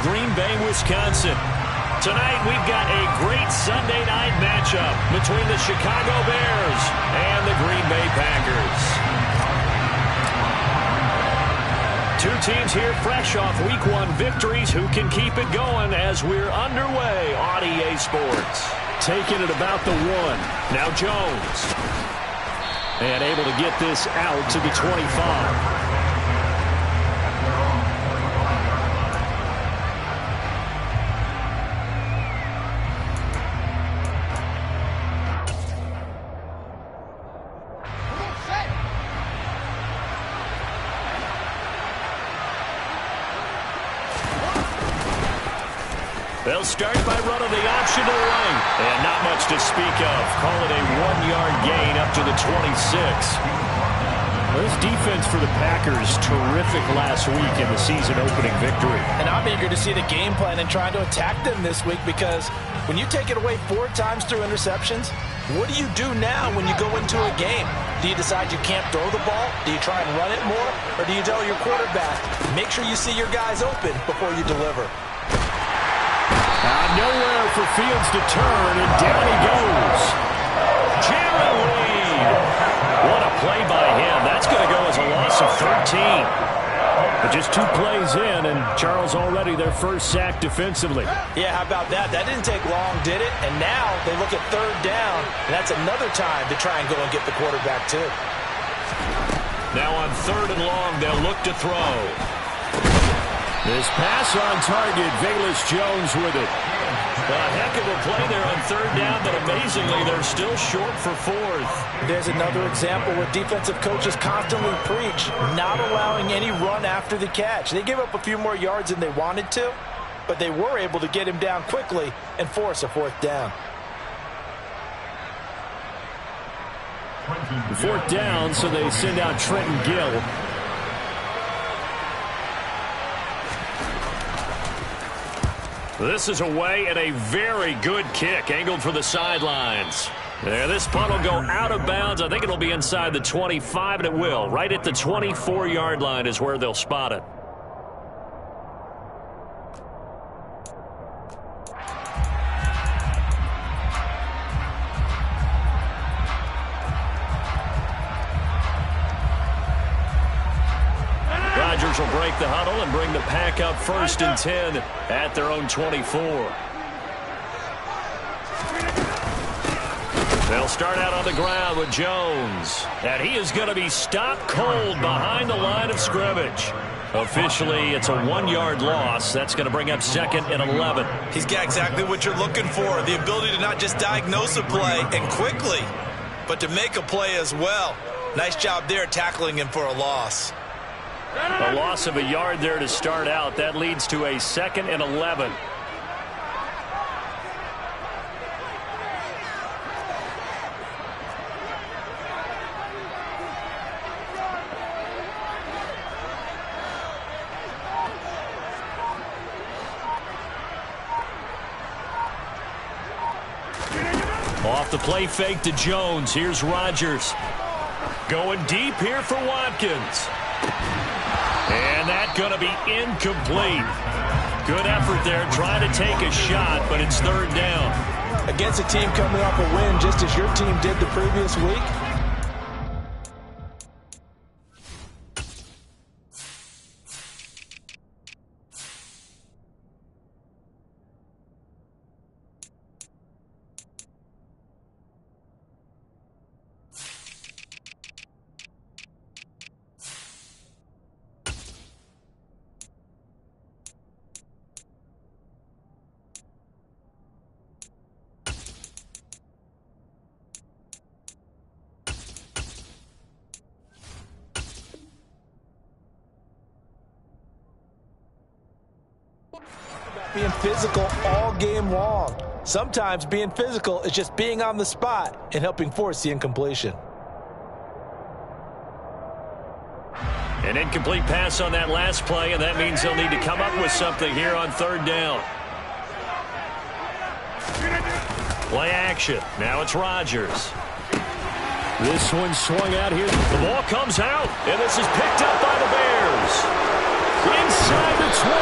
Green Bay, Wisconsin. Tonight, we've got a great Sunday night matchup between the Chicago Bears and the Green Bay Packers. Two teams here fresh off Week 1 victories who can keep it going as we're underway on EA Sports. Taking it about the 1. Now Jones. And able to get this out to the 25. They'll start by running the option to the right. And not much to speak of. Call it a 1-yard gain up to the 26. This defense for the Packers, terrific last week in the season-opening victory. And I'm eager to see the game plan and trying to attack them this week because when you take it away 4 times through interceptions, what do you do now when you go into a game? Do you decide you can't throw the ball? Do you try and run it more? Or do you tell your quarterback, make sure you see your guys open before you deliver? Nowhere for Fields to turn, and down he goes. Jared Reed. What a play by him. That's going to go as a loss of 13. But just 2 plays in, and Charles already their first sack defensively. Yeah, how about that? That didn't take long, did it? And now they look at 3rd down, and that's another time to try and go and get the quarterback, too. Now on 3rd and long, they'll look to throw. This pass on target, Velus Jones with it. A heck of a play there on 3rd down, but amazingly, they're still short for 4th. There's another example where defensive coaches constantly preach, not allowing any run after the catch. They gave up a few more yards than they wanted to, but they were able to get him down quickly and force a 4th down. 4th down, so they send out Trenton Gill. This is away and a very good kick angled for the sidelines. Yeah, this punt will go out of bounds. I think it'll be inside the 25, and it will. Right at the 24-yard line is where they'll spot it. Rodgers will break the huddle and bring the Pack up 1st and 10 at their own 24. They'll start out on the ground with Jones. And he is going to be stopped cold behind the line of scrimmage. Officially, it's a 1-yard loss. That's going to bring up 2nd and 11. He's got exactly what you're looking for. The ability to not just diagnose a play and quickly, but to make a play as well. Nice job there tackling him for a loss. A loss of a yard there to start out. That leads to a 2nd and 11. Off the play fake to Jones. Here's Rodgers. Going deep here for Watkins. And that's going to be incomplete. Good effort there trying to take a shot, but it's 3rd down. Against a team coming off a win just as your team did the previous week, being physical all game long. Sometimes being physical is just being on the spot and helping force the incompletion. An incomplete pass on that last play, and that means they'll need to come up with something here on 3rd down. Play action. Now it's Rodgers. This one swung out here. The ball comes out, and this is picked up by the Bears. Inside the 20.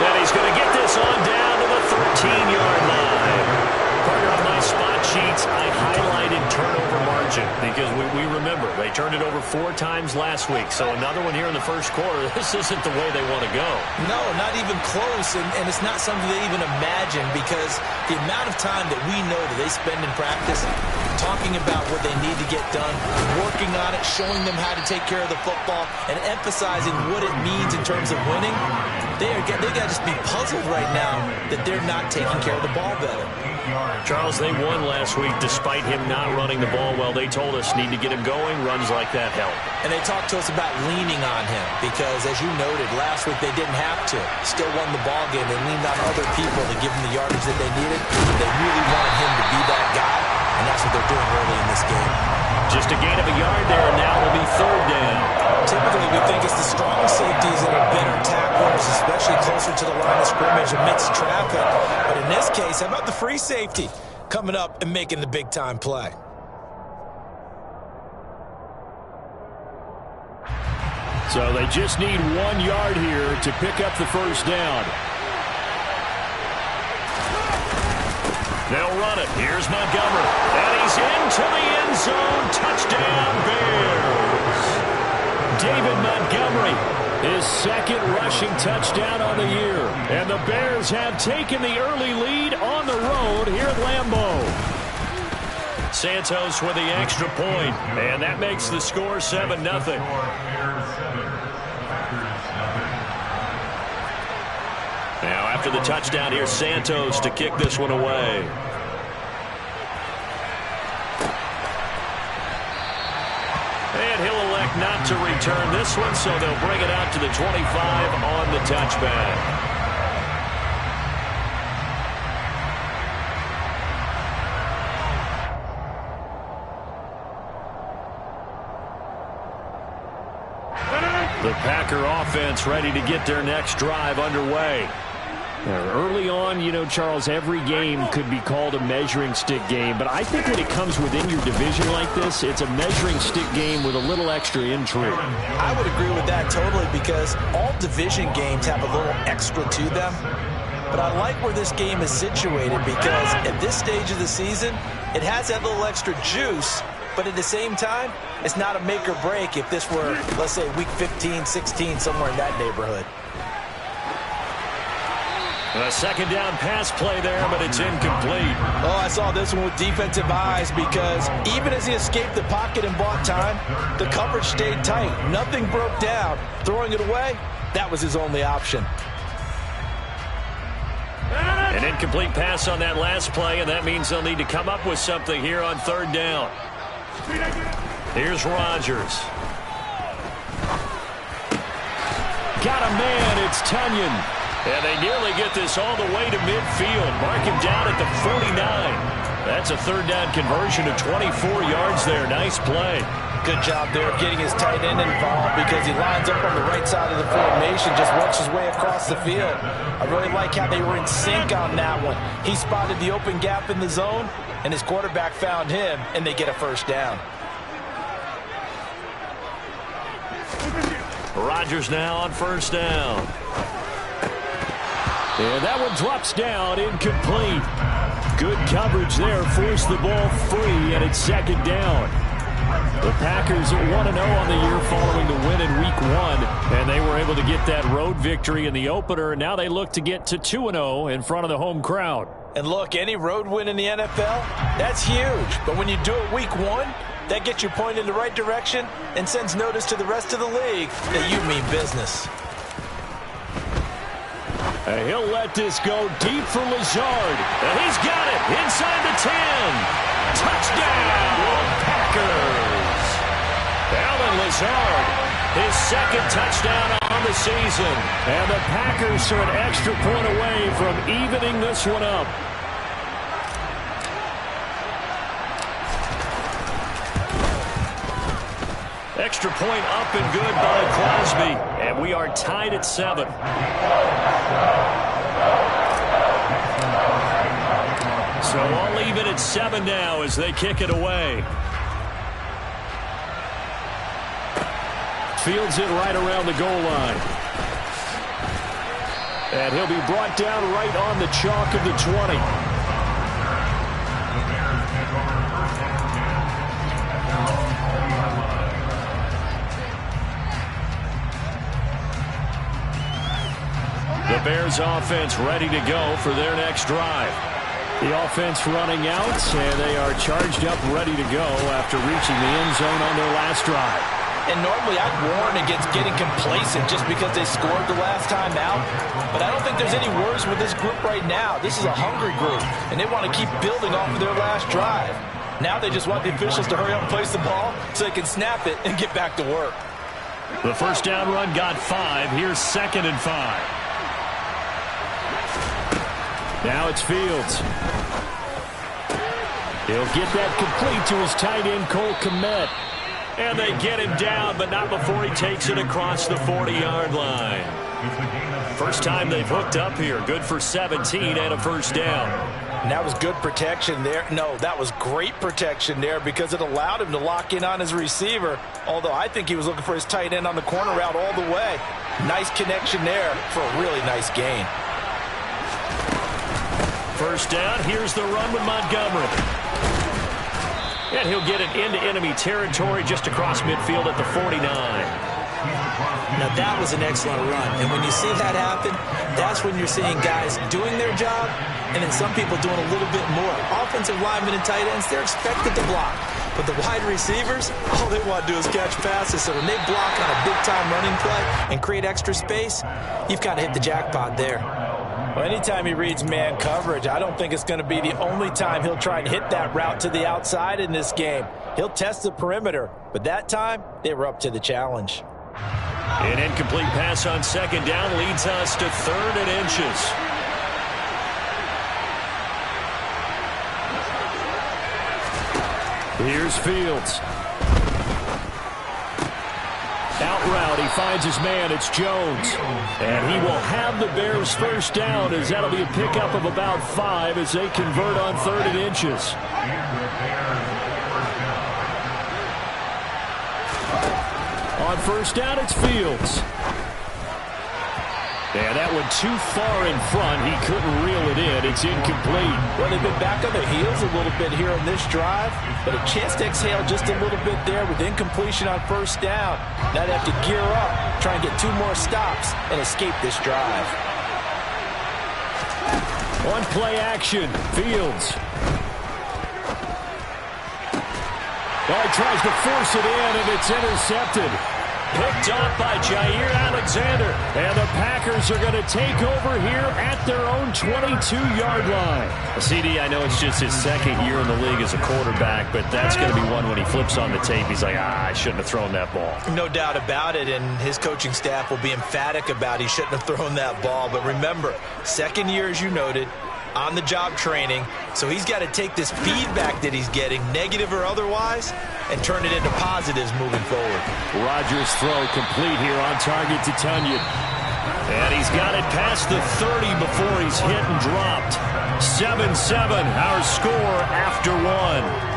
And he's going to get this we remember. They turned it over 4 times last week, so another one here in the first quarter. This isn't the way they want to go. No, not even close, and it's not something they even imagine, because the amount of time that we know that they spend in practice talking about what they need to get done, working on it, showing them how to take care of the football, and emphasizing what it means in terms of winning, they got to just be puzzled right now that they're not taking care of the ball better. Charles, they won last week despite him not running the ball well. They told us need to get him going. Runs like that help. And they talked to us about leaning on him because, as you noted, last week they didn't have to. Still won the ball game. They leaned on other people to give them the yardage that they needed. They really wanted him to be that guy, and that's what they're doing early in this game. Just a gain of a yard there, and now it'll be 3rd down. Typically, we think it's the strong safeties that are better tacklers, especially closer to the line of scrimmage amidst traffic. But in this case, how about the free safety coming up and making the big-time play? So they just need 1 yard here to pick up the 1st down. They'll run it. Here's Montgomery. And he's into the end zone. Touchdown, Bears. David Montgomery, his 2nd rushing touchdown on the year. And the Bears have taken the early lead on the road here at Lambeau. Santos with the extra point, and that makes the score 7-0. Now after the touchdown, here's Santos to kick this one away. And he'll elect not to return this one, so they'll bring it out to the 25 on the touchback. The Packer offense ready to get their next drive underway. Early on, you know, Charles, every game could be called a measuring stick game, but I think when it comes within your division like this, it's a measuring stick game with a little extra intrigue. I would agree with that totally, because all division games have a little extra to them. But I like where this game is situated, because at this stage of the season, it has that little extra juice, but at the same time, it's not a make or break if this were, let's say, week 15, 16, somewhere in that neighborhood. A 2nd down pass play there, but it's incomplete. Oh, I saw this one with defensive eyes, because even as he escaped the pocket and bought time, the coverage stayed tight. Nothing broke down. Throwing it away, that was his only option. An incomplete pass on that last play, and that means they'll need to come up with something here on 3rd down. Here's Rodgers. Got a man, it's Tunyon. And they nearly get this all the way to midfield. Mark him down at the 49. That's a 3rd down conversion of 24 yards there. Nice play. Good job there of getting his tight end involved, because he lines up on the right side of the formation, just works his way across the field. I really like how they were in sync on that one. He spotted the open gap in the zone, and his quarterback found him, and they get a 1st down. Rodgers now on 1st down. And that one drops down, incomplete. Good coverage there, forced the ball free, and it's 2nd down. The Packers are 1-0 on the year following the win in Week 1, and they were able to get that road victory in the opener, and now they look to get to 2-0 in front of the home crowd. And look, any road win in the NFL, that's huge. But when you do it Week 1, that gets you pointed in the right direction and sends notice to the rest of the league that you mean business. He'll let this go deep for Lazard. And he's got it inside the 10. Touchdown, Packers. Allen Lazard, his 2nd touchdown on the season. And the Packers are an extra point away from evening this one up. Extra point up and good by Crosby. And we are tied at 7. So all even at 7 now as they kick it away. Fields it right around the goal line. And he'll be brought down right on the chalk of the 20. The Bears offense ready to go for their next drive. The offense running out, and they are charged up, ready to go after reaching the end zone on their last drive. And normally I'd warn against getting complacent just because they scored the last time out. But I don't think there's any worries with this group right now. This is a hungry group, and they want to keep building off of their last drive. Now they just want the officials to hurry up and place the ball so they can snap it and get back to work. The first down run got 5. Here's 2nd and 5. Now it's Fields. He'll get that complete to his tight end, Cole Kmet. And they get him down, but not before he takes it across the 40-yard line. First time they've hooked up here. Good for 17 and a first down. And that was good protection there. No, that was great protection there because it allowed him to lock in on his receiver, although I think he was looking for his tight end on the corner route all the way. Nice connection there for a really nice gain. First down, here's the run with Montgomery. And he'll get it into enemy territory just across midfield at the 49. Now that was an excellent run, and when you see that happen, that's when you're seeing guys doing their job and then some people doing a little bit more. Offensive linemen and tight ends, they're expected to block. But the wide receivers, all they want to do is catch passes. So when they block on a big-time running play and create extra space, you've kind of hit the jackpot there. Well, anytime he reads man coverage, I don't think it's going to be the only time he'll try and hit that route to the outside in this game. He'll test the perimeter, but that time, they were up to the challenge. An incomplete pass on 2nd down leads us to 3rd and inches. Here's Fields. Out route, he finds his man, it's Jones. And he will have the Bears first down as that'll be a pickup of about 5 as they convert on 3rd and inches. On first down, it's Fields. And that one too far in front. He couldn't reel it in. It's incomplete. Well, they've been back on their heels a little bit here on this drive, but a chance to exhale just a little bit there with incompletion on first down. Now they have to gear up, try and get 2 more stops, and escape this drive. On play action, Fields. Oh, he tries to force it in, and it's intercepted. Picked off by Jair Alexander. And the Packers are going to take over here at their own 22-yard line. CD, I know it's just his 2nd year in the league as a quarterback, but that's going to be one when he flips on the tape. He's like, I shouldn't have thrown that ball. No doubt about it, and his coaching staff will be emphatic about he shouldn't have thrown that ball. But remember, 2nd year, as you noted, on-the-job training, so he's got to take this feedback that he's getting, negative or otherwise, and turn it into positives moving forward. Rodgers' throw complete here on target to Tunyon. And he's got it past the 30 before he's hit and dropped. 7-7, our score after 1.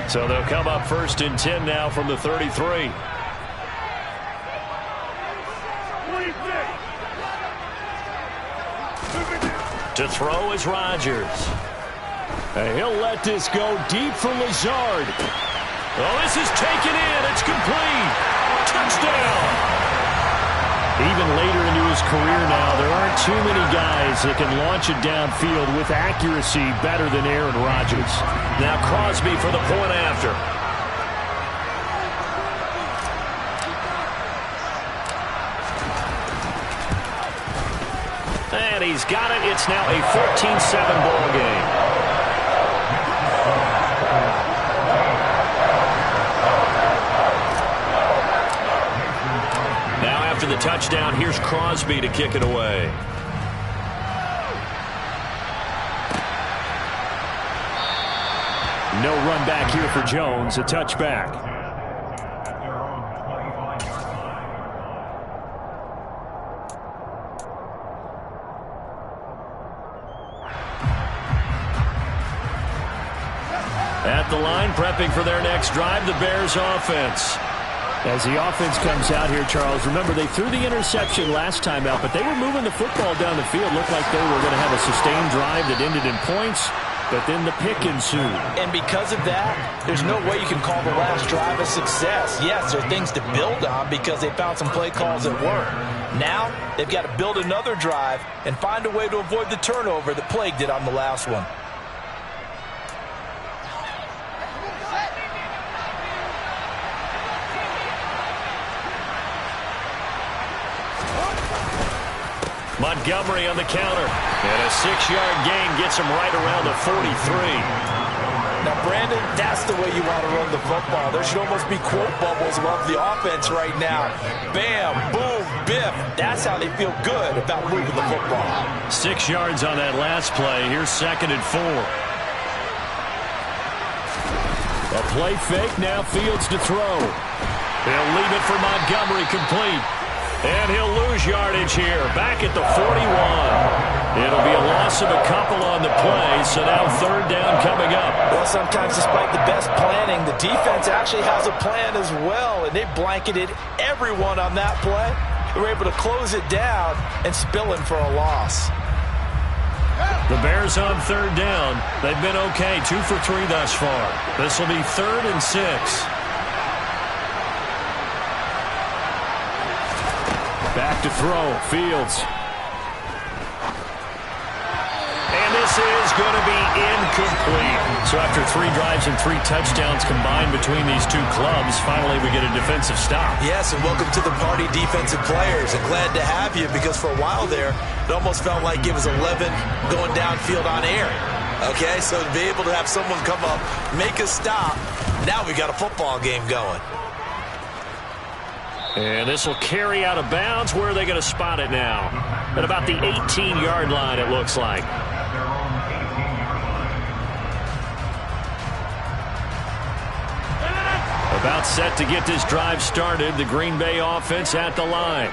So they'll come up 1st and 10 now from the 33. To throw is Rodgers. And he'll let this go deep for Lazard. Oh, this is taken in. It's complete. Touchdown. Even later into his career now, there aren't too many guys that can launch it downfield with accuracy better than Aaron Rodgers. Now Crosby for the point after. And he's got it. It's now a 14-7 ball game. After the touchdown, here's Crosby to kick it away. No run back here for Jones, a touchback. At the line, prepping for their next drive, the Bears offense. As the offense comes out here, Charles, remember they threw the interception last time out, but they were moving the football down the field. Looked like they were going to have a sustained drive that ended in points, but then the pick ensued. And because of that, there's no way you can call the last drive a success. Yes, there are things to build on because they found some play calls that work. Now, they've got to build another drive and find a way to avoid the turnover that plagued it on the last one. Montgomery on the counter. And a 6-yard gain gets him right around the 43. Now, Brandon, that's the way you want to run the football. There should almost be quote bubbles above the offense right now. Bam, boom, biff. That's how they feel good about moving the football. 6 yards on that last play. Here's 2nd and 4. A play fake, now Fields to throw. He'll leave it for Montgomery, complete. And he'll lose yardage here, back at the 41. It'll be a loss of a couple on the play, so now 3rd down coming up. Well, sometimes despite the best planning, the defense actually has a plan as well, and they blanketed everyone on that play. They were able to close it down and spill in for a loss. The Bears on 3rd down. They've been okay, 2 for 3 thus far. This will be 3rd and 6. Back to throw, Fields. And this is going to be incomplete. So after 3 drives and 3 touchdowns combined between these two clubs, finally we get a defensive stop. Yes, and welcome to the party, defensive players. And glad to have you because for a while there, it almost felt like it was 11 going downfield on air. Okay, so to be able to have someone come up, make a stop, now we got a football game going. And this will carry out of bounds. Where are they going to spot it now? At about the 18-yard line, it looks like. About set to get this drive started. The Green Bay offense at the line.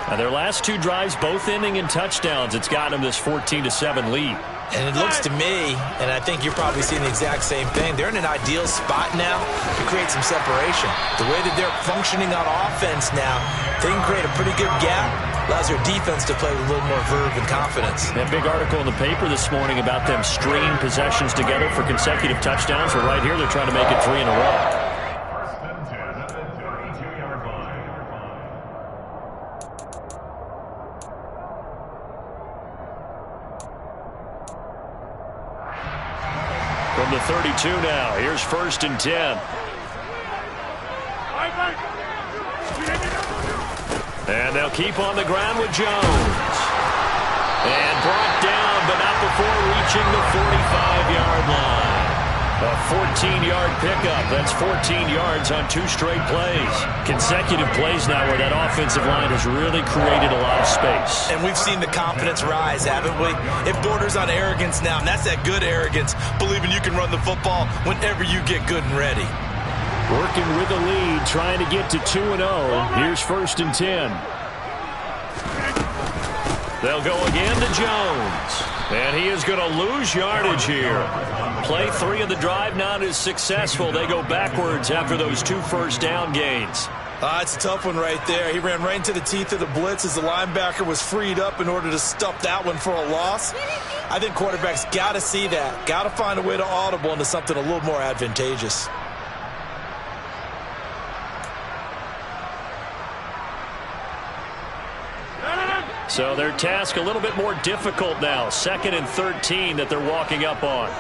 Now, their last 2 drives, both ending in touchdowns. It's gotten them this 14-7 lead. And it looks to me, and I think you're probably seeing the exact same thing, they're in an ideal spot now to create some separation. The way that they're functioning on offense now, they can create a pretty good gap. Allows their defense to play with a little more verve and confidence. That big article in the paper this morning about them stringing possessions together for consecutive touchdowns. Well, right here, they're trying to make it 3 in a row. From the 32 now, here's 1st and 10. And they'll keep on the ground with Jones. And brought down, but not before reaching the 45-yard line. A 14-yard pickup. That's 14 yards on 2 straight plays. Consecutive plays now where that offensive line has really created a lot of space. And we've seen the confidence rise, haven't we? It borders on arrogance now, and that's that good arrogance, believing you can run the football whenever you get good and ready. Working with the lead, trying to get to 2-0. Here's 1st and 10. They'll go again to Jones. And he is going to lose yardage here. Play 3 of the drive not as successful. They go backwards after those 2 first down gains. It's a tough one right there. He ran right into the teeth of the blitz as the linebacker was freed up in order to stuff that one for a loss. I think quarterbacks got to see that. Got to find a way to audible into something a little more advantageous. So their task a little bit more difficult now. 2nd and 13 that they're walking up on.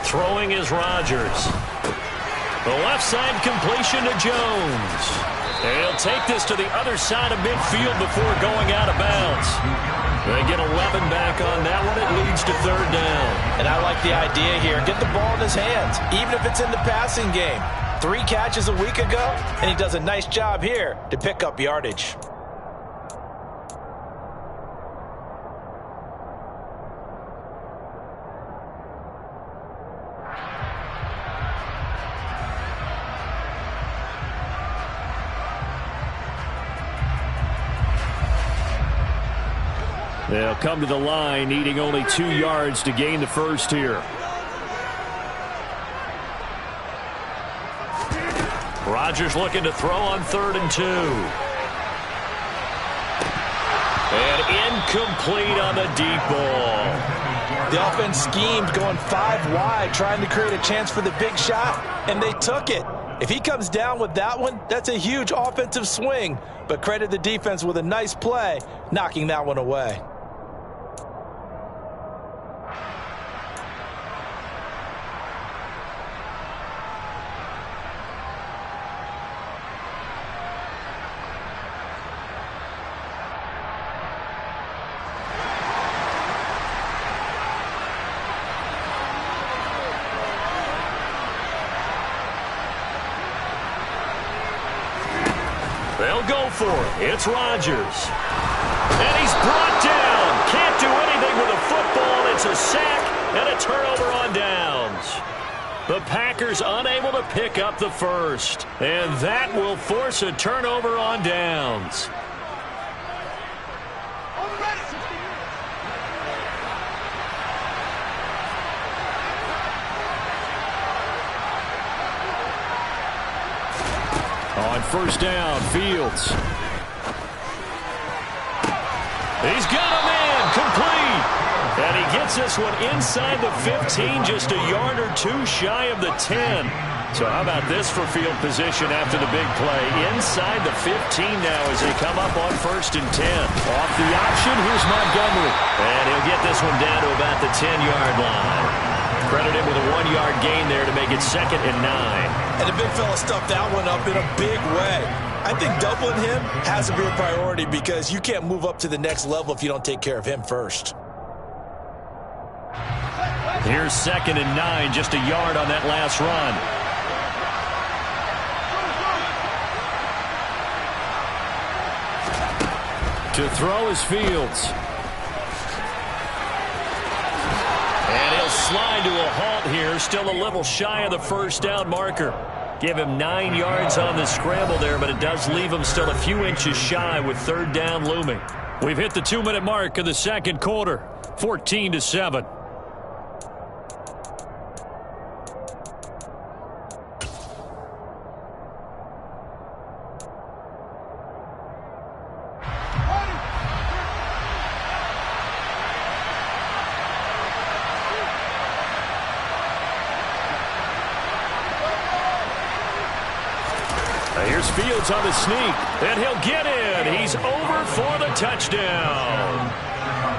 Throwing is Rodgers. The left side completion to Jones. And he'll take this to the other side of midfield before going out of bounds. They get 11 back on that one. It leads to 3rd down. And I like the idea here. Get the ball in his hands, even if it's in the passing game. 3 catches a week ago, and he does a nice job here to pick up yardage. They'll come to the line, needing only 2 yards to gain the first here. Rodgers looking to throw on 3rd and 2. And incomplete on the deep ball. The offense schemed going 5 wide, trying to create a chance for the big shot, and they took it. If he comes down with that one, that's a huge offensive swing. But credit the defense with a nice play, knocking that one away. They'll go for it. It's Rodgers. And he's brought down. Can't do anything with a football. It's a sack and a turnover on downs. The Packers unable to pick up the first. And that will force a turnover on downs. On 1st down, Fields. He's got him in, complete. And he gets this one inside the 15, just a yard or 2 shy of the 10. So how about this for field position after the big play? Inside the 15 now as they come up on 1st and 10. Off the option, here's Montgomery. And he'll get this one down to about the 10-yard line. Credit him with a 1-yard gain there to make it 2nd and 9. And the big fella stuffed that one up in a big way. I think doubling him has to be a priority because you can't move up to the next level if you don't take care of him first. Here's 2nd and 9, just a yard on that last run. To throw is Fields. And he'll slide to a halt here, still a little shy of the 1st down marker. Give him 9 yards on the scramble there, but it does leave him still a few inches shy with 3rd down looming. We've hit the 2-minute mark of the 2nd quarter, 14-7. Here's Fields on the sneak, and he'll get in. He's over for the touchdown.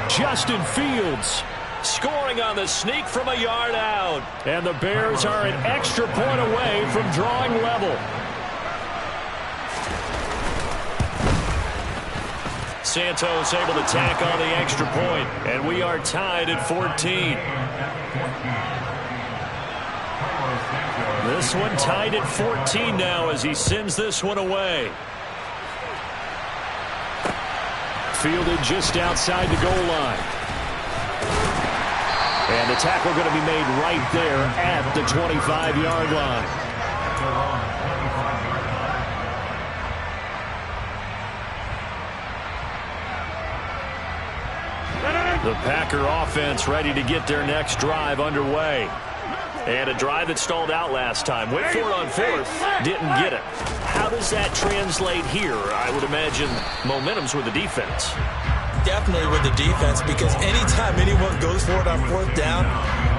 Justin Fields scoring on the sneak from a yard out. And the Bears are an extra point away from drawing level. Santos able to tack on the extra point, and we are tied at 14. This one tied at 14 now as he sends this one away. Fielded just outside the goal line. And the tackle going to be made right there at the 25-yard line. The Packer offense ready to get their next drive underway. And a drive that stalled out last time. Went for it on 4th. Didn't get it. How does that translate here? I would imagine momentum's with the defense. Definitely with the defense, because anytime anyone goes for it on 4th down,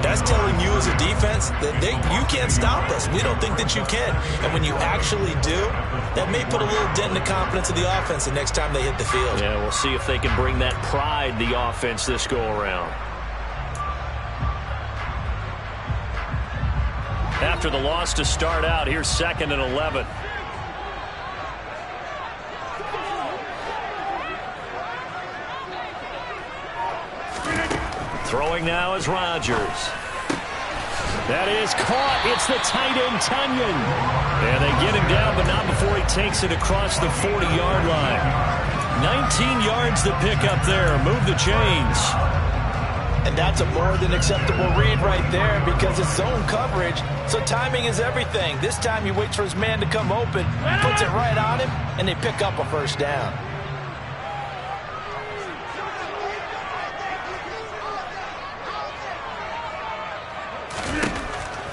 that's telling you as a defense that you can't stop us. We don't think that you can. And when you actually do, that may put a little dent in the confidence of the offense the next time they hit the field. Yeah, we'll see if they can bring that pride, the offense, this go-around. After the loss to start out, here's 2nd and 11. Throwing now is Rodgers. That is caught. It's the tight end, Tunyon. And they get him down, but not before he takes it across the 40-yard line. 19 yards to pick up there. Move the chains. And that's a more than acceptable read right there because it's zone coverage, so timing is everything. This time he waits for his man to come open, puts it right on him, and they pick up a 1st down.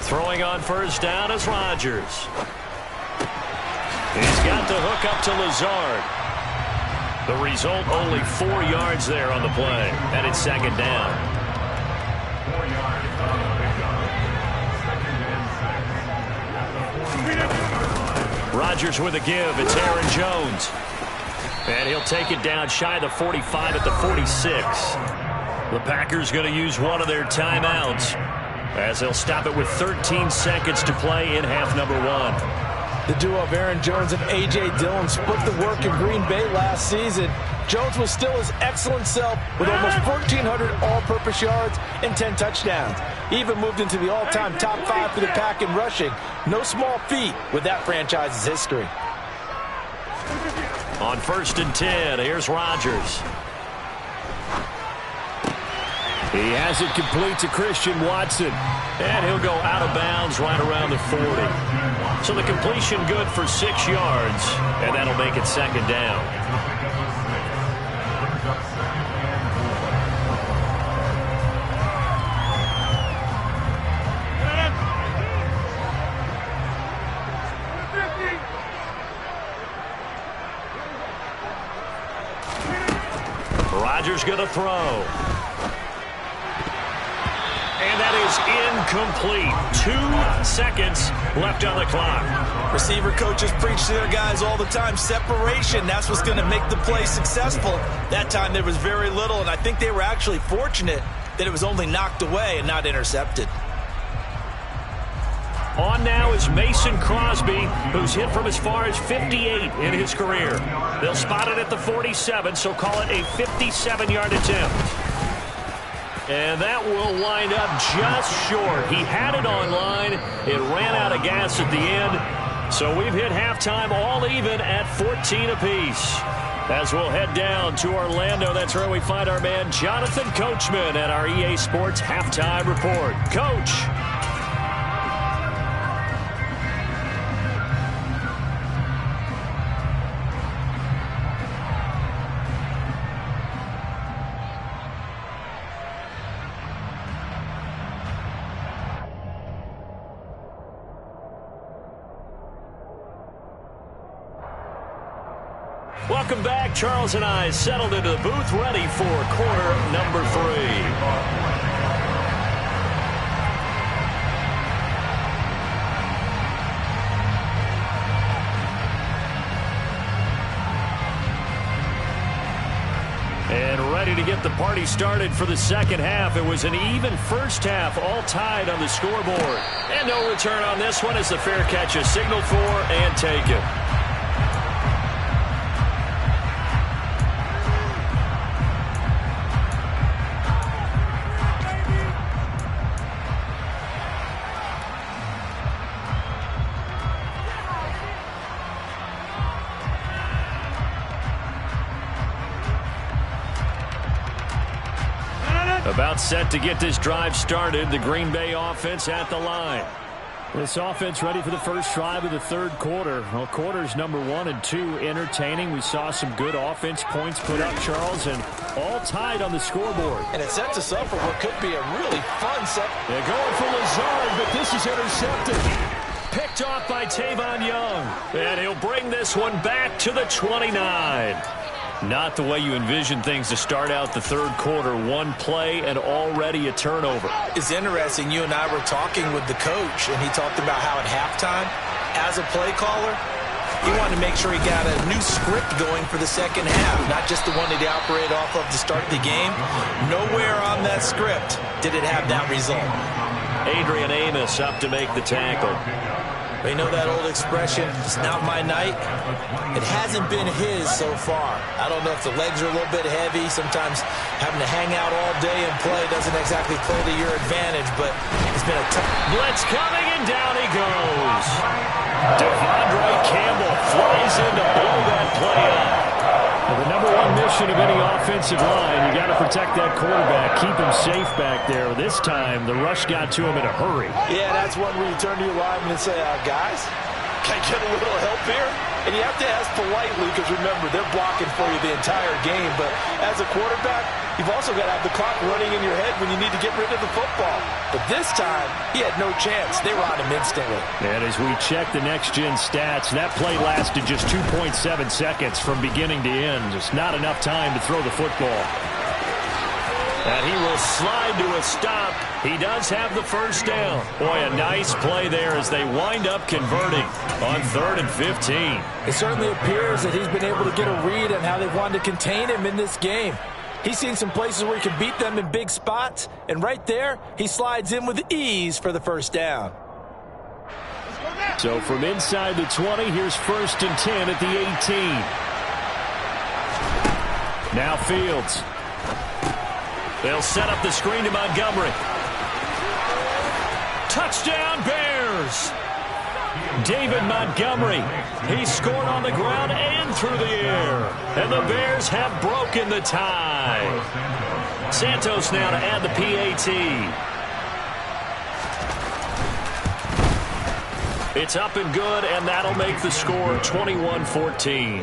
Throwing on first down is Rodgers. He's got the hook up to Lazard. The result, only 4 yards there on the play, and it's second down. Rodgers with a give. It's Aaron Jones. And he'll take it down shy of the 45 at the 46. The Packers going to use one of their timeouts as they'll stop it with 13 seconds to play in half number 1. The duo of Aaron Jones and A.J. Dillon split the work in Green Bay last season. Jones was still his excellent self with almost 1,400 all-purpose yards and 10 touchdowns. He even moved into the all-time top 5 for the Pack in rushing. No small feat with that franchise's history. On 1st and 10, here's Rodgers. He has it complete to Christian Watson. And he'll go out of bounds right around the 40. So the completion good for 6 yards, and that'll make it second down. Rodgers going to throw. And that is incomplete. 2 seconds left on the clock. Receiver coaches preach to their guys all the time. Separation, that's what's going to make the play successful. That time there was very little, and I think they were actually fortunate that it was only knocked away and not intercepted. On now is Mason Crosby, who's hit from as far as 58 in his career. They'll spot it at the 47, so call it a 57-yard attempt. And that will wind up just short. He had it on line. It ran out of gas at the end. So we've hit halftime all even at 14 apiece. As we'll head down to Orlando, that's where we find our man Jonathan Coachman at our EA Sports Halftime Report. Coach. Welcome back. Charles and I settled into the booth, ready for quarter number 3. And ready to get the party started for the second half. It was an even first half, all tied on the scoreboard. And no return on this one as the fair catch is signaled for and taken. About set to get this drive started. The Green Bay offense at the line. This offense ready for the first drive of the third quarter. Well, quarters number 1 and 2 entertaining. We saw some good offense points put up, Charles, and all tied on the scoreboard. And it sets us up for what could be a really fun set. They're going for Lazard, but this is intercepted. Picked off by Tavon Young. And he'll bring this one back to the 29. Not the way you envision things to start out the third quarter. One play and already a turnover. It's interesting. You and I were talking with the coach, and he talked about how at halftime, as a play caller, he wanted to make sure he got a new script going for the second half, not just the one that he operated off of to start the game. Nowhere on that script did it have that result. Adrian Amos up to make the tackle. You know that old expression, it's not my night? It hasn't been his so far. I don't know if the legs are a little bit heavy. Sometimes having to hang out all day and play doesn't exactly play to your advantage, but it's been a tough... Blitz coming, and down he goes. Devondre Campbell flies in to blow that play up. Well, the number 1 mission of any offensive line, you got to protect that quarterback, keep him safe back there. This time, the rush got to him in a hurry. Yeah, that's one where you turn to your lineman and say, guys, Can I get a little help here? And you have to ask politely because, remember, they're blocking for you the entire game. But as a quarterback, you've also got to have the clock running in your head when you need to get rid of the football. But this time, he had no chance. They were on him instantly. And as we check the next-gen stats, that play lasted just 2.7 seconds from beginning to end. Just not enough time to throw the football. And he will slide to a stop. He does have the first down. Boy, a nice play there as they wind up converting on 3rd and 15. It certainly appears that he's been able to get a read on how they've wanted to contain him in this game. He's seen some places where he can beat them in big spots, and right there, he slides in with ease for the first down. So from inside the 20, here's 1st and 10 at the 18. Now Fields. They'll set up the screen to Montgomery. Touchdown, Bears! David Montgomery. He scored on the ground and through the air. And the Bears have broken the tie. Santos now to add the PAT. It's up and good, and that'll make the score 21-14.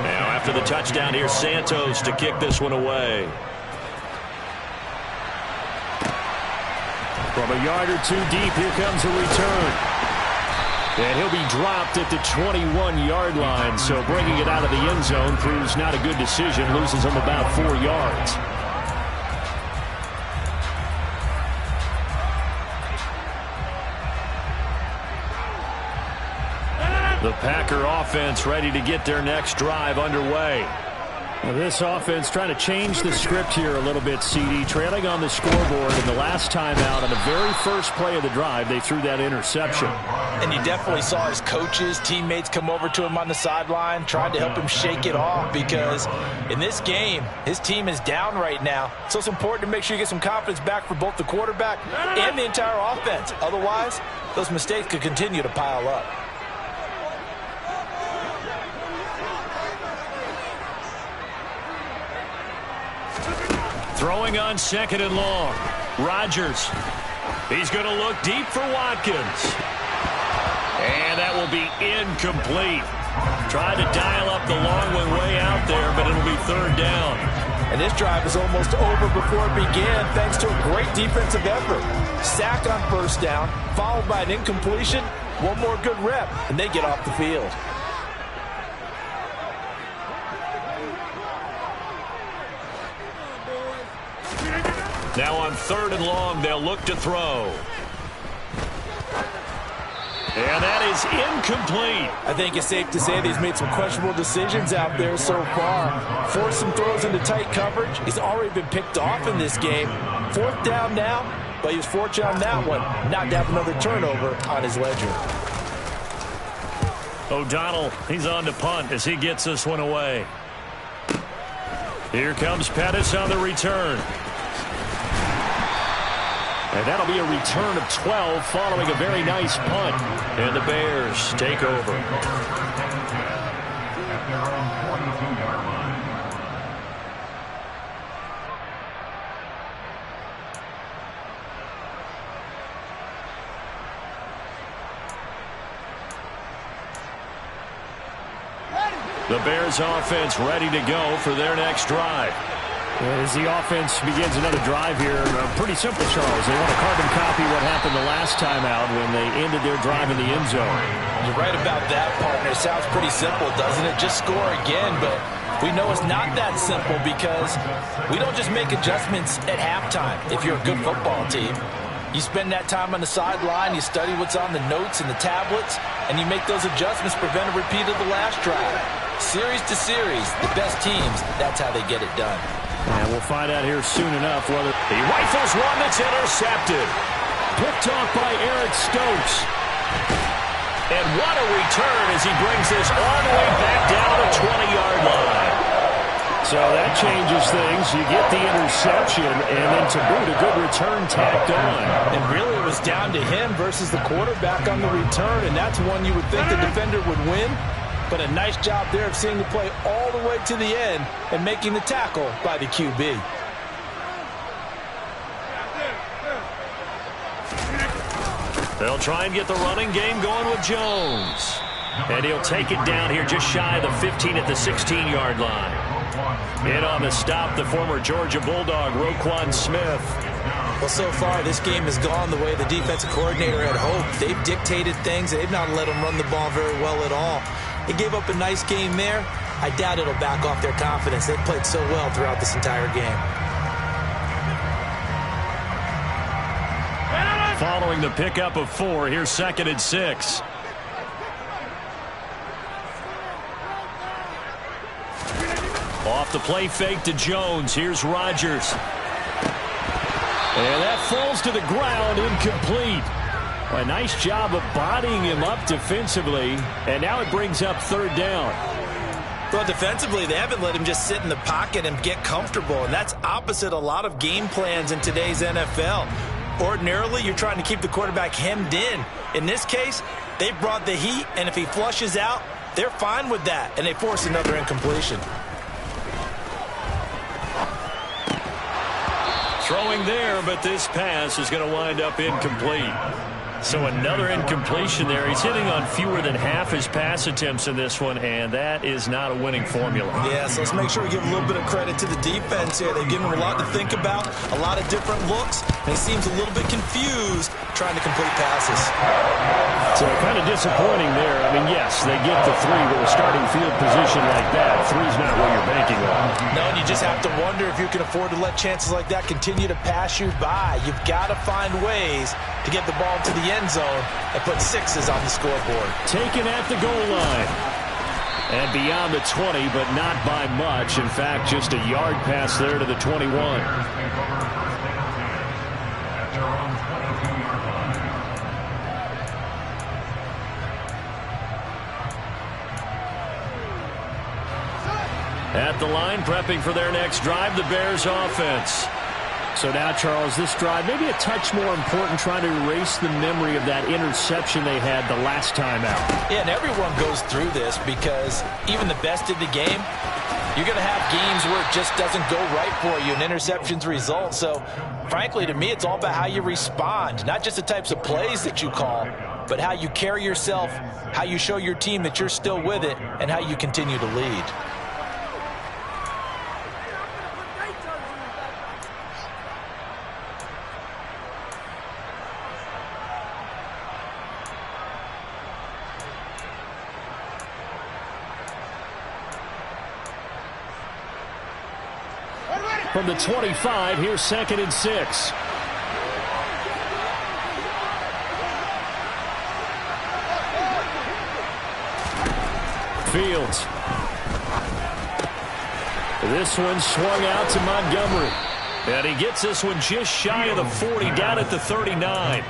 Now after the touchdown, here's Santos to kick this one away. From a yard or two deep, here comes a return. And he'll be dropped at the 21-yard line, so bringing it out of the end zone proves not a good decision, loses him about 4 yards. The Packer offense ready to get their next drive underway. Now this offense trying to change the script here a little bit, CD. Trailing on the scoreboard, and the last time out on the very first play of the drive, they threw that interception. And you definitely saw his coaches, teammates come over to him on the sideline, tried to help him shake it off because in this game, his team is down right now. So it's important to make sure you get some confidence back for both the quarterback and the entire offense. Otherwise, those mistakes could continue to pile up. Throwing on 2nd and long. Rodgers. He's going to look deep for Watkins. And that will be incomplete. Tried to dial up the long one way out there, but it'll be 3rd down. And this drive is almost over before it began thanks to a great defensive effort. Sack on 1st down, followed by an incompletion. One more good rep, and they get off the field. Now on 3rd and long, they'll look to throw. And that is incomplete. I think it's safe to say that he's made some questionable decisions out there so far. Forced some throws into tight coverage. He's already been picked off in this game. 4th down now, but he was fortunate on that one not to have another turnover on his ledger. O'Donnell, he's on to punt as he gets this one away. Here comes Pettis on the return. And that'll be a return of 12 following a very nice punt. And the Bears take over. The Bears offense ready to go for their next drive. As the offense begins another drive here, pretty simple, Charles. They want to carbon copy what happened the last time out when they ended their drive in the end zone. You're right about that, partner. It sounds pretty simple, doesn't it? Just score again, but we know it's not that simple because we don't just make adjustments at halftime if you're a good football team. You spend that time on the sideline, you study what's on the notes and the tablets, and you make those adjustments, prevent a repeat of the last drive. Series to series, the best teams, that's how they get it done. And we'll find out here soon enough whether he rifles one that's intercepted. Picked off by Eric Stokes. And what a return as he brings this all the way back down to the 20-yard line. So that changes things. You get the interception, and then to boot, a good return tacked on. And really it was down to him versus the quarterback on the return, and that's one you would think the defender would win. But a nice job there of seeing the play all the way to the end and making the tackle by the QB. They'll try and get the running game going with Jones. And he'll take it down here just shy of the 15 at the 16-yard line. In on the stop, the former Georgia Bulldog, Roquan Smith. Well, so far, this game has gone the way the defensive coordinator had hoped. They've dictated things. They've not let them run the ball very well at all. They gave up a nice game there. I doubt it'll back off their confidence. They've played so well throughout this entire game. Following the pickup of 4, here's 2nd and 6. Off the play fake to Jones. Here's Rodgers. And that falls to the ground, incomplete. A nice job of bodying him up defensively. And now it brings up 3rd down. Well, defensively, they haven't let him just sit in the pocket and get comfortable. And that's opposite a lot of game plans in today's NFL. Ordinarily, you're trying to keep the quarterback hemmed in. In this case, they brought the heat, and if he flushes out, they're fine with that, and they force another incompletion. Throwing there, but this pass is going to wind up incomplete. So another incompletion there. He's hitting on fewer than half his pass attempts in this one, and that is not a winning formula. Yeah, so let's make sure we give a little bit of credit to the defense here. They've given him a lot to think about, a lot of different looks, and he seems a little bit confused trying to complete passes. So kind of disappointing there. I mean, yes, they get the 3 with a starting field position like that. 3's not what you're banking on. No, and you just have to wonder if you can afford to let chances like that continue to pass you by. You've got to find ways to get the ball to the end zone and put 6s on the scoreboard. Taken at the goal line. And beyond the 20, but not by much. In fact, just a yard pass there to the 21. At the line, prepping for their next drive, the Bears offense. So now, Charles, this drive maybe a touch more important, trying to erase the memory of that interception they had the last time out. Yeah, and everyone goes through this because even the best in the game, you're going to have games where it just doesn't go right for you and interceptions result. So, frankly, to me, it's all about how you respond, not just the types of plays that you call, but how you carry yourself, how you show your team that you're still with it, and how you continue to lead. From the 25, here's 2nd and 6. Fields. This one swung out to Montgomery. And he gets this one just shy of the 40, down at the 39.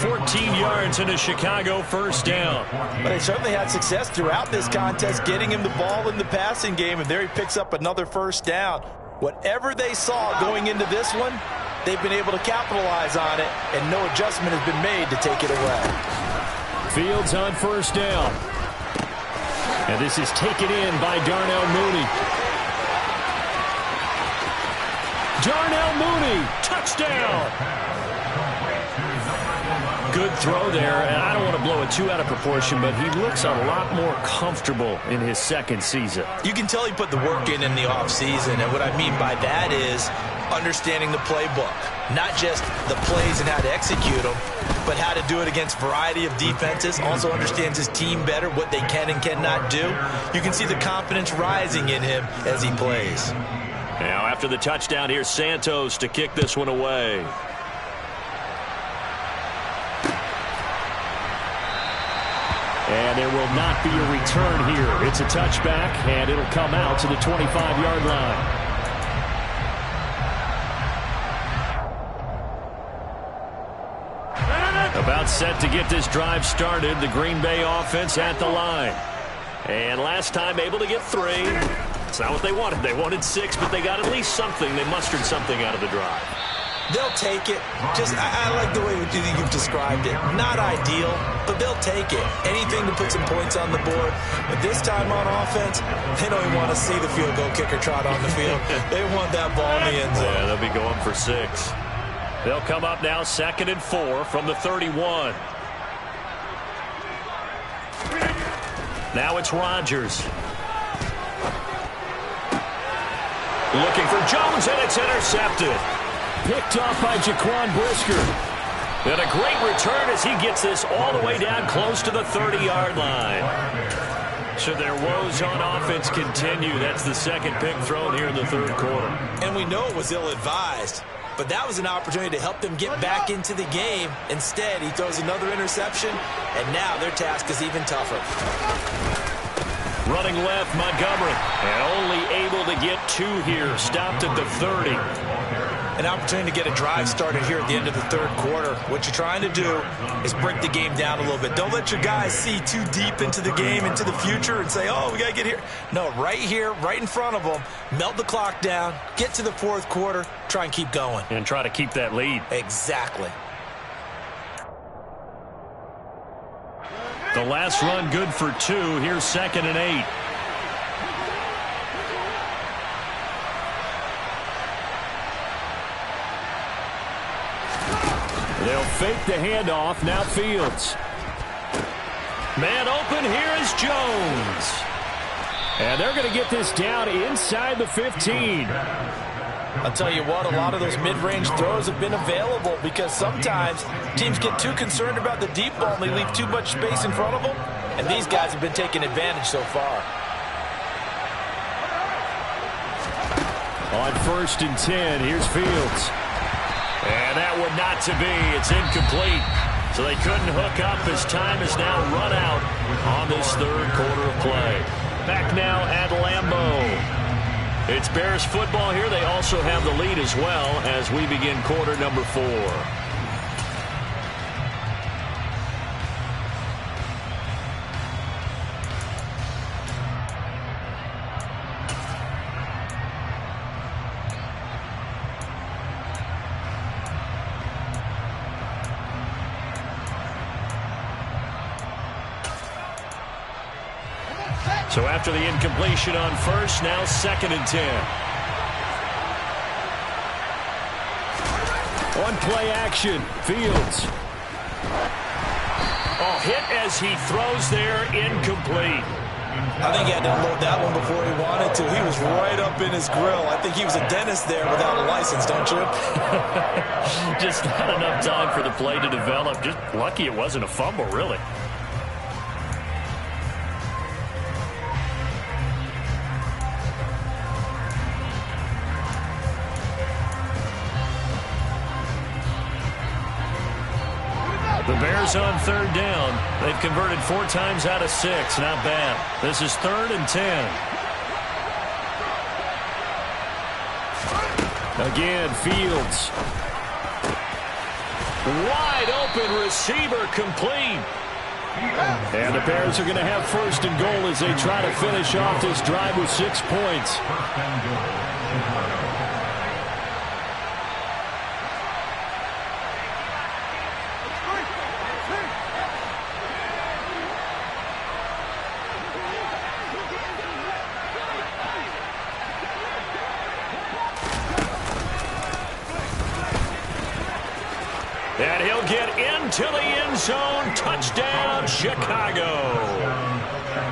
14 yards and a Chicago 1st down. But they certainly had success throughout this contest, getting him the ball in the passing game, and there he picks up another 1st down. Whatever they saw going into this one, they've been able to capitalize on it, and no adjustment has been made to take it away. Fields on 1st down. And this is taken in by Darnell Mooney. Darnell Mooney, touchdown! Good throw there, and I don't want to blow it too out of proportion, but he looks a lot more comfortable in his 2nd season. You can tell he put the work in the offseason, and what I mean by that is understanding the playbook. Not just the plays and how to execute them, but how to do it against a variety of defenses. Also understands his team better, what they can and cannot do. You can see the confidence rising in him as he plays. Now after the touchdown, here's Santos to kick this one away. And there will not be a return here. It's a touchback, and it'll come out to the 25-yard line. About set to get this drive started, the Green Bay offense at the line. And last time able to get 3. It's not what they wanted. They wanted 6, but they got at least something. They mustered something out of the drive. They'll take it. I like the way you've described it. Not ideal, but they'll take it. Anything to put some points on the board. But this time on offense, they don't even want to see the field goal kicker trot on the field. They want that ball in the end zone. Yeah, they'll be going for 6. They'll come up now 2nd and 4 from the 31. Now it's Rodgers. Looking for Jones, and it's intercepted. Picked off by Jaquan Brisker. And a great return as he gets this all the way down close to the 30-yard line. So their woes on offense continue. That's the second pick thrown here in the third quarter. And we know it was ill-advised, but that was an opportunity to help them get back into the game. Instead, he throws another interception, and now their task is even tougher. Running left, Montgomery. And only able to get 2 here. Stopped at the 30. An opportunity to get a drive started here at the end of the third quarter. What you're trying to do is break the game down a little bit. Don't let your guys see too deep into the game, into the future, and say, oh, we got to get here. No, right here, right in front of them, melt the clock down, get to the fourth quarter, try and keep going. And try to keep that lead. Exactly. The last run good for 2. Here's 2nd and 8. They'll fake the handoff. Now Fields. Man open. Here is Jones. And they're going to get this down inside the 15. I'll tell you what, a lot of those mid-range throws have been available because sometimes teams get too concerned about the deep ball and they leave too much space in front of them. And these guys have been taking advantage so far. On 1st and 10, here's Fields. And that would not to be. It's incomplete. So they couldn't hook up as time is now run out on this third quarter of play. Back now at Lambeau. It's Bears football here. They also have the lead as well as we begin quarter number 4. So after the incompletion on 1st, now 2nd and 10. On play action, Fields. Oh, hit as he throws there, incomplete. I think he had to unload that one before he wanted to. He was right up in his grill. I think he was a dentist there without a license, don't you? Just not enough time for the play to develop. Just lucky it wasn't a fumble, really. The Bears on 3rd down. They've converted 4 times out of 6. Not bad. This is 3rd and 10. Again, Fields. Wide open receiver, complete. And the Bears are going to have 1st and goal as they try to finish off this drive with 6 points. And he'll get into the end zone. Touchdown, Chicago.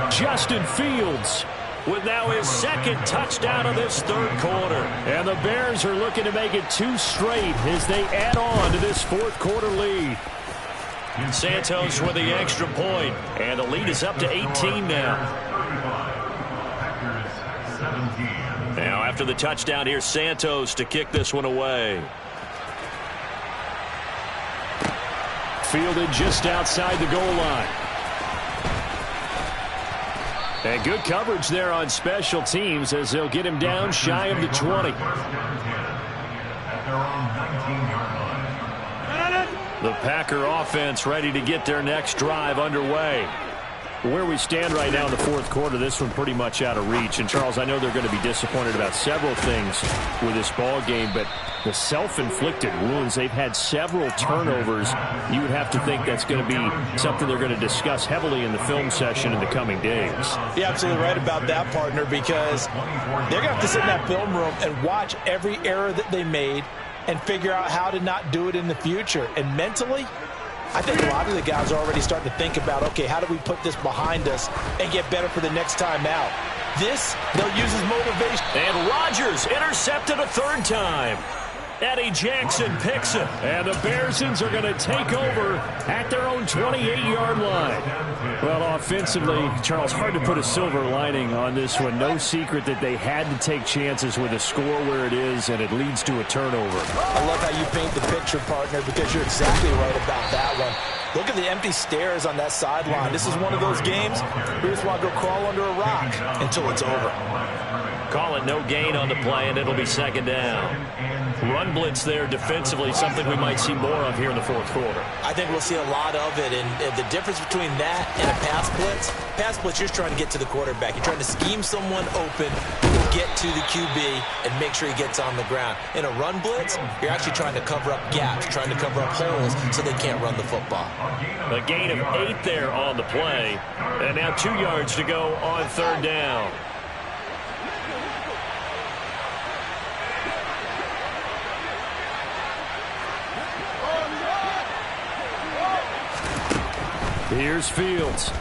Justin Fields with now his 2nd touchdown of this third quarter. And the Bears are looking to make it 2 straight as they add on to this 4th quarter lead. Santos with the extra point. And the lead is up to 18 now. Now after the touchdown, here's Santos to kick this one away. Fielded just outside the goal line. And good coverage there on special teams as they'll get him down shy of the 20. The Packer offense ready to get their next drive underway. Where we stand right now in the 4th quarter, this one pretty much out of reach. And, Charles, I know they're going to be disappointed about several things with this ball game, but the self-inflicted wounds, they've had several turnovers. You would have to think that's going to be something they're going to discuss heavily in the film session in the coming days. You're absolutely right about that, partner, because they're going to have to sit in that film room and watch every error that they made and figure out how to not do it in the future. And mentally, I think a lot of the guys are already starting to think about, okay, how do we put this behind us and get better for the next time out? This, they'll use as motivation. And Rodgers intercepted a third time. Eddie Jackson picks it. And the Bearsons are going to take over at their own 28-yard line. Well, offensively, Charles, hard to put a silver lining on this one. No secret that they had to take chances with a score where it is, and it leads to a turnover. I love how you paint the picture, partner, because you're exactly right about that one. Look at the empty stairs on that sideline. This is one of those games where you just want to go crawl under a rock until it's over. Call it no gain on the play, and it'll be second down. Run blitz there defensively, something we might see more of here in the fourth quarter. I think we'll see a lot of it, and the difference between that and a pass blitz, you're just trying to get to the quarterback. You're trying to scheme someone open, get to the QB, and make sure he gets on the ground. In a run blitz, you're actually trying to cover up gaps, trying to cover up holes so they can't run the football. A gain of 8 there on the play, and now 2 yards to go on third down. Here's Fields.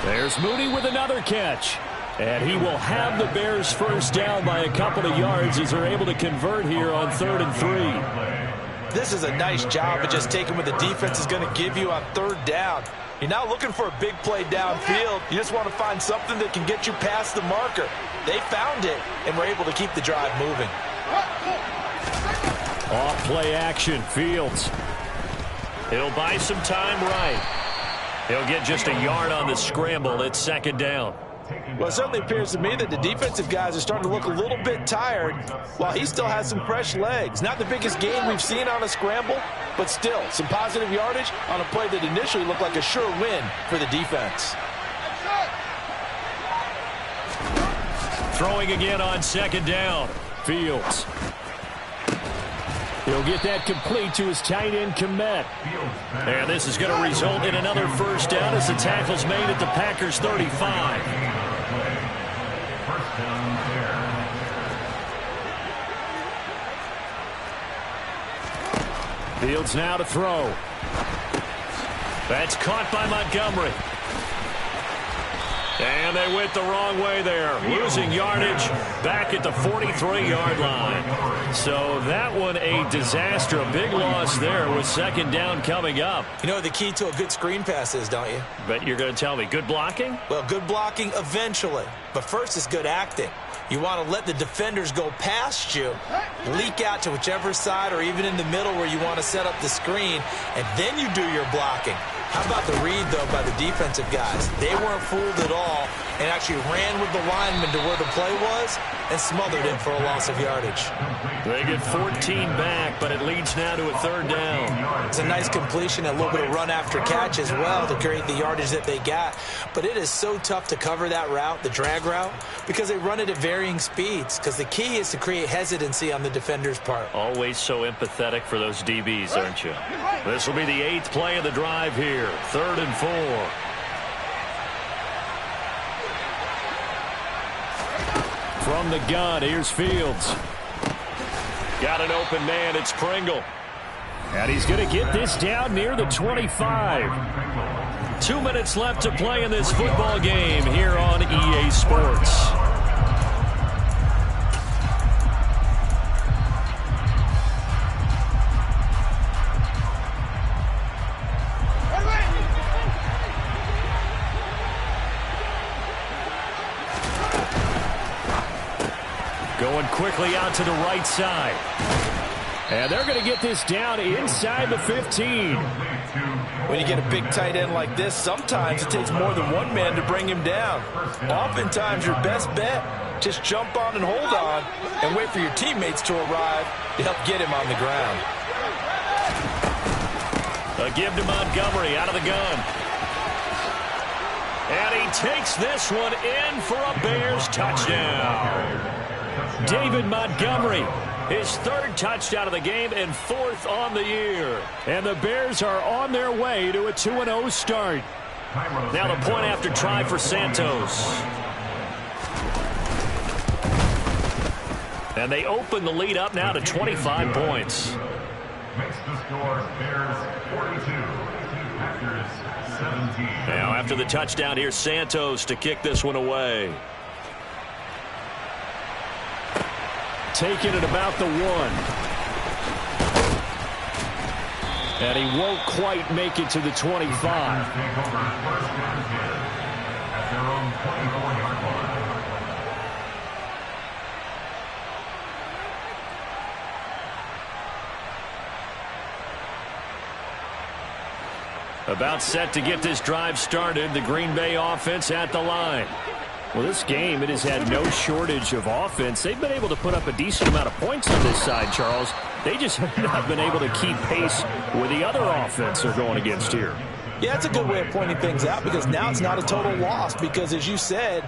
There's Mooney with another catch. And he will have the Bears first down by a couple of yards as they're able to convert here on 3rd and 3. This is a nice job of just taking what the defense is going to give you on third down. You're not looking for a big play downfield. You just want to find something that can get you past the marker. They found it and were able to keep the drive moving. Off play action, Fields. He'll buy some time right. He'll get just a yard on the scramble. It's second down. Well, it certainly appears to me that the defensive guys are starting to look a little bit tired while he still has some fresh legs. Not the biggest gain we've seen on a scramble, but still some positive yardage on a play that initially looked like a sure win for the defense. Throwing again on second down. Fields. He'll get that complete to his tight end, Kmet. And this is going to result in another first down as the tackle's made at the Packers' 35. Fields now to throw. That's caught by Montgomery. And they went the wrong way there, losing yardage back at the 43-yard line. So that one a disaster, a big loss there with second down coming up. You know what the key to a good screen pass is, don't you? But you're going to tell me, good blocking? Well, good blocking eventually. But first is good acting. You want to let the defenders go past you, leak out to whichever side or even in the middle where you want to set up the screen, and then you do your blocking. How about the read, though, by the defensive guys? They weren't fooled at all and actually ran with the lineman to where the play was and smothered him for a loss of yardage. They get 14 back, but it leads now to a third down. It's a nice completion, a little bit of run after catch as well to create the yardage that they got. But it is so tough to cover that route, the drag route, because they run it at varying speeds. Because the key is to create hesitancy on the defender's part. Always so empathetic for those DBs, aren't you? This will be the 8th play of the drive here. 3rd and 4. From the gun, here's Fields. Got an open man, it's Pringle. And he's going to get this down near the 25. 2 minutes left to play in this football game here on EA Sports. Going quickly out to the right side. And they're going to get this down inside the 15. When you get a big tight end like this, sometimes it takes more than one man to bring him down. Oftentimes, your best bet, just jump on and hold on and wait for your teammates to arrive to help get him on the ground. A give to Montgomery out of the gun. And he takes this one in for a Bears touchdown. David Montgomery, his 3rd touchdown of the game and 4th on the year. And the Bears are on their way to a 2-0 start. Now the point after try for Santos. And they open the lead up now to 25 points. Makes the score Bears 42, Packers 17. Now after the touchdown, here's Santos to kick this one away. Taking it about the 1. And he won't quite make it to the 25. Take over first and 10 at their own 24-yard line. About set to get this drive started. The Green Bay offense at the line. Well, this game, it has had no shortage of offense. They've been able to put up a decent amount of points on this side, Charles. They just have not been able to keep pace with the other offense they're going against here. Yeah, it's a good way of pointing things out because now it's not a total loss because, as you said,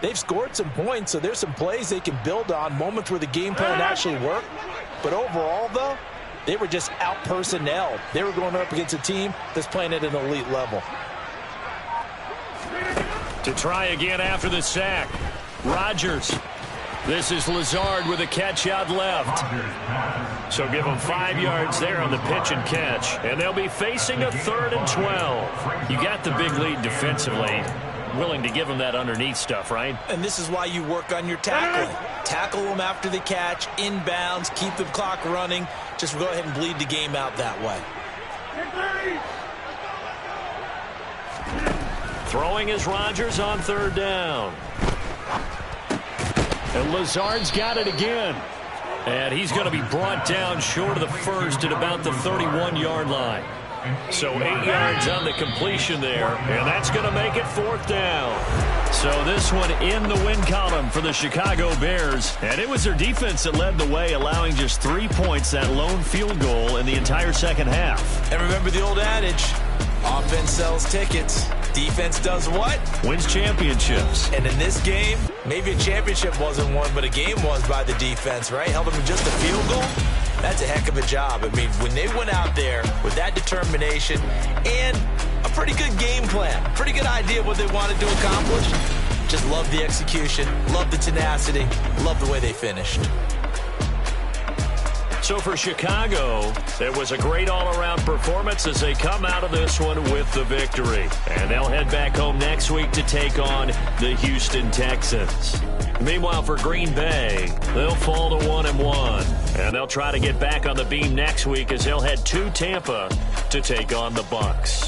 they've scored some points, so there's some plays they can build on, moments where the game plan actually worked. But overall, though, they were just out-personnelled. They were going up against a team that's playing at an elite level. To try again after the sack. Rodgers. This is Lazard with a catch out left. So give them 5 yards there on the pitch and catch. And they'll be facing a 3rd and 12. You got the big lead defensively. Willing to give them that underneath stuff, right? And this is why you work on your tackling. Tackle them after the catch, inbounds, keep the clock running. Just go ahead and bleed the game out that way. Throwing is Rodgers on 3rd down. And Lazard's got it again. And he's going to be brought down short of the first at about the 31-yard line. So 8 yards on the completion there, and that's going to make it 4th down. So this one in the win column for the Chicago Bears. And it was their defense that led the way, allowing just 3 points, that lone field goal in the entire second half. And remember the old adage, offense sells tickets. Defense does what? Wins championships. And in this game, maybe a championship wasn't won, but a game was by the defense, right? Held them to just a field goal. That's a heck of a job. I mean, when they went out there with that determination and a pretty good game plan, pretty good idea of what they wanted to accomplish, just love the execution, love the tenacity, love the way they finished. So for Chicago, it was a great all-around performance as they come out of this one with the victory. And they'll head back home next week to take on the Houston Texans. Meanwhile, for Green Bay, they'll fall to 1-1. And they'll try to get back on the beam next week as they'll head to Tampa to take on the Bucs.